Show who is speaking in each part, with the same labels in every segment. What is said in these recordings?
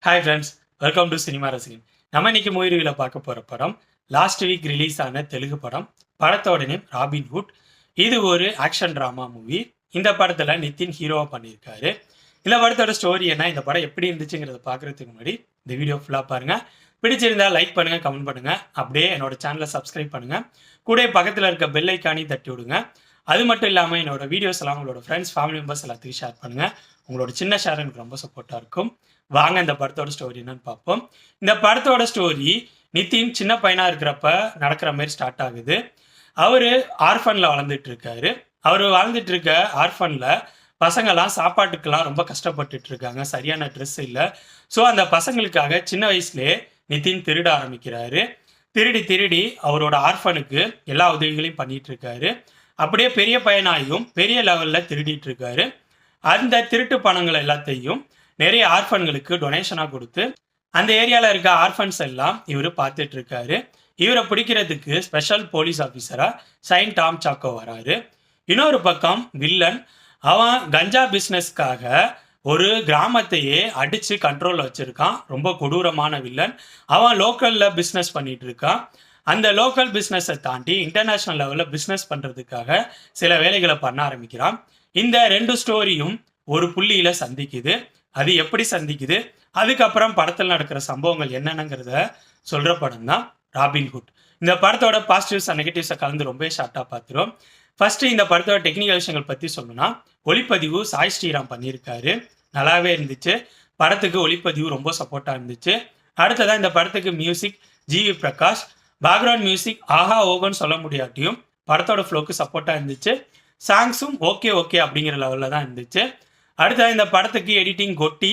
Speaker 1: Hi friends, welcome to cinema ரசிகன். நம்ம இன்னைக்கு மூவி ரிவ்யூவில் பார்க்க போகிற படம் லாஸ்ட் வீக் ரிலீஸ் ஆன தெலுங்கு படம். படத்தோட நேம் ராபின்ஹுட். இது ஒரு ஆக்ஷன் ட்ராமா மூவி. இந்த படத்தில் நிதின் ஹீரோவாக பண்ணியிருக்காரு. இந்த படத்தோட ஸ்டோரி என்ன, இந்த படம் எப்படி இருந்துச்சுங்கிறத பார்க்குறதுக்கு முன்னாடி இந்த வீடியோ ஃபுல்லாக பாருங்கள். பிடிச்சிருந்தா லைக் பண்ணுங்கள், கமெண்ட் பண்ணுங்கள். அப்படியே என்னோட சேனலை சப்ஸ்கிரைப் பண்ணுங்கள். கூட பக்கத்தில் இருக்க பெல் ஐக்கானையும் தட்டி விடுங்க. அது மட்டும் இல்லாமல் என்னோட வீடியோஸ் எல்லாம் உங்களோட ஃப்ரெண்ட்ஸ், ஃபேமிலி மெம்பர்ஸ் எல்லாத்தையும் ஷேர் பண்ணுங்கள். உங்களோட சின்ன ஷேர் எனக்கு ரொம்ப சப்போர்ட்டாக இருக்கும். வாங்க இந்த படத்தோட ஸ்டோரி என்னன்னு பார்ப்போம். இந்த படத்தோட ஸ்டோரி நிதின் சின்ன பையனாக இருக்கிறப்ப நடக்கிற மாதிரி ஸ்டார்ட் ஆகுது. அவர் ஆர்ஃபனில் வளர்ந்துட்டு இருக்காரு. அவர் வாழ்ந்துட்டு இருக்க ஆர்ஃபனில் பசங்கள்லாம் சாப்பாட்டுக்கெல்லாம் ரொம்ப கஷ்டப்பட்டுட்டு இருக்காங்க. சரியான ட்ரெஸ் இல்லை. ஸோ அந்த பசங்களுக்காக சின்ன வயசுலேயே நிதின் திருட ஆரம்பிக்கிறாரு. திருடி அவரோட ஆர்ஃபனுக்கு எல்லா உதவிகளையும் பண்ணிட்டு இருக்காரு. அப்படியே பெரிய பையனாயும் பெரிய லெவலில் திருடிட்டு இருக்காரு. அந்த திருட்டு பணங்கள் எல்லாத்தையும் நிறைய ஆர்ஃபன்களுக்கு டொனேஷனாக கொடுத்து அந்த ஏரியாவில் இருக்க ஆர்ஃபன்ஸ் எல்லாம் இவர் பார்த்துட்டு இருக்காரு. இவரை பிடிக்கிறதுக்கு ஸ்பெஷல் போலீஸ் ஆஃபீஸராக சைன் டாம் சாக்கோ வராரு. இன்னொரு பக்கம் வில்லன், அவன் கஞ்சா பிஸ்னஸ்க்காக ஒரு கிராமத்தையே அடித்து கண்ட்ரோலில் வச்சுருக்கான். ரொம்ப கொடூரமான வில்லன். அவன் லோக்கலில் பிஸ்னஸ் பண்ணிட்டு இருக்கான். அந்த லோக்கல் பிஸ்னஸை தாண்டி இன்டர்நேஷ்னல் லெவலில் பிஸ்னஸ் பண்ணுறதுக்காக சில வேலைகளை பண்ண ஆரம்பிக்கிறான். இந்த ரெண்டு ஸ்டோரியும் ஒரு புள்ளியில் சந்திக்குது. அது எப்படி சந்திக்குது, அதுக்கப்புறம் படத்தில் நடக்கிற சம்பவங்கள் என்னென்னங்கிறத சொல்கிற படம் தான் ராபின்ஹுட். இந்த படத்தோட பாசிட்டிவ்ஸ் அண்ட் நெகட்டிவ்ஸை கலந்து ரொம்ப ஷார்ட்டாக பார்த்துரும். ஃபர்ஸ்ட் இந்த படத்தோட டெக்னிக்கல் விஷயங்கள் பற்றி சொல்லணும்னா, ஒளிப்பதிவு சாய் ஸ்ரீராம் பண்ணியிருக்காரு. நல்லாவே இருந்துச்சு. படத்துக்கு ஒளிப்பதிவு ரொம்ப சப்போர்ட்டாக இருந்துச்சு. அடுத்ததான் இந்த படத்துக்கு music G V Prakash. Background music ஆஹா ஓகோன்னு சொல்ல முடியாட்டியும் படத்தோட ஃப்ளோக்கு சப்போர்ட்டாக இருந்துச்சு. சாங்ஸும் ஓகே அப்படிங்கிற லெவலில் தான் இருந்துச்சு. அடுத்தது இந்த படத்துக்கு எடிட்டிங் கொட்டி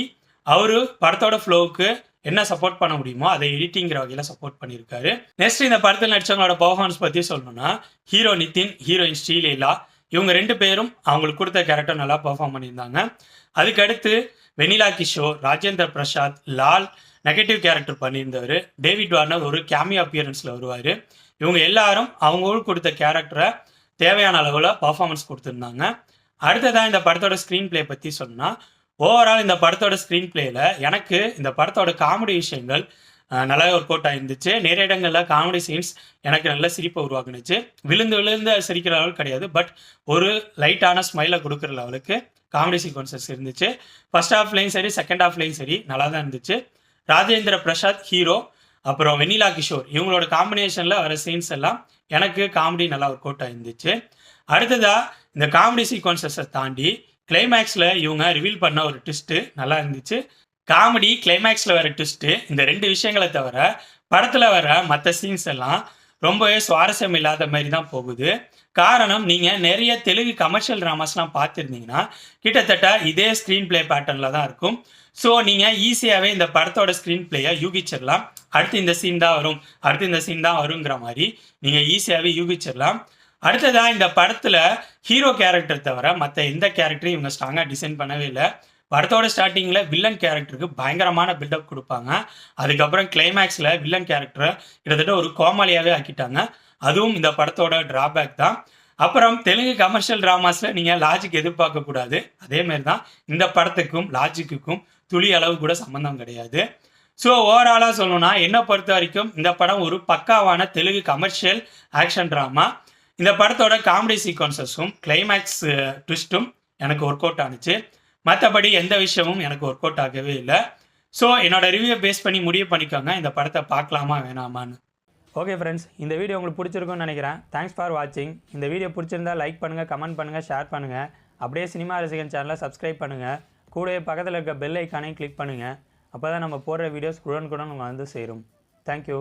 Speaker 1: அவரு படத்தோட ஃப்ளோவுக்கு என்ன சப்போர்ட் பண்ண முடியுமோ அதை எடிட்டிங்கிற வகையில் சப்போர்ட் பண்ணியிருக்காரு. நெக்ஸ்ட் இந்த படத்தில் நடிச்சவங்களோட பர்ஃபார்மன்ஸ் பற்றி சொல்லணும்னா, ஹீரோ நிதின், ஹீரோயின் ஸ்ரீலேலா, இவங்க ரெண்டு பேரும் அவங்களுக்கு கொடுத்த கேரக்டர் நல்லா பர்ஃபார்ம் பண்ணியிருந்தாங்க. அதுக்கடுத்து வெனிலா கிஷோர், ராஜேந்திர பிரசாத், லால் நெகட்டிவ் கேரக்டர் பண்ணியிருந்தவர். டேவிட் வார்னர் ஒரு கேமியோ அப்பியரன்ஸில் வருவார். இவங்க எல்லாரும் அவங்களுக்கு கொடுத்த கேரக்டரை தேவையான அளவில் பர்ஃபார்மன்ஸ் கொடுத்துருந்தாங்க. அடுத்ததான் இந்த படத்தோட ஸ்க்ரீன் பிளே பற்றி சொன்னால், ஓவரால் இந்த படத்தோட ஸ்க்ரீன் பிளேயில் எனக்கு இந்த படத்தோட காமெடி விஷயங்கள் நல்லாவே ஒர்க் அவுட் ஆயிருந்துச்சு. நிறைய இடங்களில் காமெடி சீன்ஸ் எனக்கு நல்ல சிரிப்பை உருவாக்குனுச்சு. விழுந்து சிரிக்கிற லெவல் கிடையாது, பட் ஒரு லைட்டான ஸ்மைலை கொடுக்குற லெவலுக்கு காமெடி சீக்வன்சஸ் இருந்துச்சு. ஃபர்ஸ்ட் ஹாஃப்லையும் சரி, செகண்ட் ஹாஃப்லையும் சரி நல்லா தான் இருந்துச்சு. ராஜேந்திர பிரசாத் ஹீரோ, அப்புறம் வெனிலா கிஷோர், இவங்களோட காம்பினேஷனில் வர சீன்ஸ் எல்லாம் எனக்கு காமெடி நல்லா ஒர்க் அவுட் ஆயிருந்துச்சு. அடுத்ததா இந்த காமெடி சீக்வன்சஸை தாண்டி கிளைமேக்ஸில் இவங்க ரிவீல் பண்ண ஒரு ட்விஸ்ட்டு நல்லா இருந்துச்சு. காமெடி, கிளைமேக்ஸில் வர ட்விஸ்ட்டு, இந்த ரெண்டு விஷயங்களை தவிர படத்தில் வர மற்ற சீன்ஸ் எல்லாம் ரொம்பவே சுவாரஸ்யம் இல்லாத மாதிரி தான் போகுது. காரணம், நீங்கள் நிறைய தெலுங்கு கமர்ஷியல் ட்ராமாஸ்லாம் பார்த்துருந்தீங்கன்னா கிட்டத்தட்ட இதே ஸ்க்ரீன் பிளே பேட்டர்னில் தான் இருக்கும். ஸோ நீங்கள் ஈஸியாகவே இந்த படத்தோட ஸ்க்ரீன் பிளேயை யூகிச்சிடலாம். அடுத்து இந்த சீன் தான் வருங்கிற மாதிரி நீங்கள் ஈஸியாகவே யூகிச்சிடலாம். அடுத்ததாக இந்த படத்தில் ஹீரோ கேரக்டர் தவிர மற்ற எந்த கேரக்டரையும் இவங்க ஸ்ட்ராங்காக டிசைன் பண்ணவே இல்லை. படத்தோட ஸ்டார்டிங்கில் வில்லன் கேரக்டருக்கு பயங்கரமான பில்டப் கொடுப்பாங்க. அதுக்கப்புறம் கிளைமேக்ஸில் வில்லன் கேரக்டரை கிட்டத்தட்ட ஒரு கோமாளியாகவே ஆக்கிட்டாங்க. அதுவும் இந்த படத்தோட டிராபேக் தான். அப்புறம் தெலுங்கு கமர்ஷியல் ட்ராமாஸில் நீங்கள் லாஜிக் எதிர்பார்க்கக்கூடாது. அதேமாரி தான் இந்த படத்துக்கும் லாஜிக்குக்கும் துளி அளவு கூட சம்மந்தம் கிடையாது. ஸோ ஓவராலாக சொல்லணும்னா, என்னை பொறுத்த வரைக்கும் இந்த படம் ஒரு பக்காவான தெலுங்கு கமர்ஷியல் ஆக்ஷன் ட்ராமா. இந்த படத்தோட காமெடி சீக்வன்சஸும் கிளைமேக்ஸ் ட்விஸ்ட்டும் எனக்கு ஒர்க் அவுட் ஆனிச்சு. மற்றபடி எந்த விஷயமும் எனக்கு ஒர்க் அவுட் ஆகவே இல்லை. ஸோ என்னோட ரிவ்யூவை பேஸ் பண்ணி முடிவு பண்ணிக்கோங்க, இந்த படத்தை பார்க்கலாமா வேணாமான்னு. ஓகே ஃப்ரெண்ட்ஸ், இந்த வீடியோ உங்களுக்கு பிடிச்சிருக்குன்னு நினைக்கிறேன். தேங்க்ஸ் ஃபார் வாட்சிங். இந்த வீடியோ பிடிச்சிருந்தா லைக் பண்ணுங்கள், கமெண்ட் பண்ணுங்கள், ஷேர் பண்ணுங்கள். அப்படியே சினிமா ரசிகன் சேனலை சப்ஸ்கிரைப் பண்ணுங்கள். கூடவே பக்கத்தில் இருக்க பெல் ஐக்கானையும் கிளிக் பண்ணுங்கள். அப்போ தான் நம்ம போடுற வீடியோஸ் உடனுக்குடன் உங்களுக்கு வந்து சேரும். தேங்க்யூ.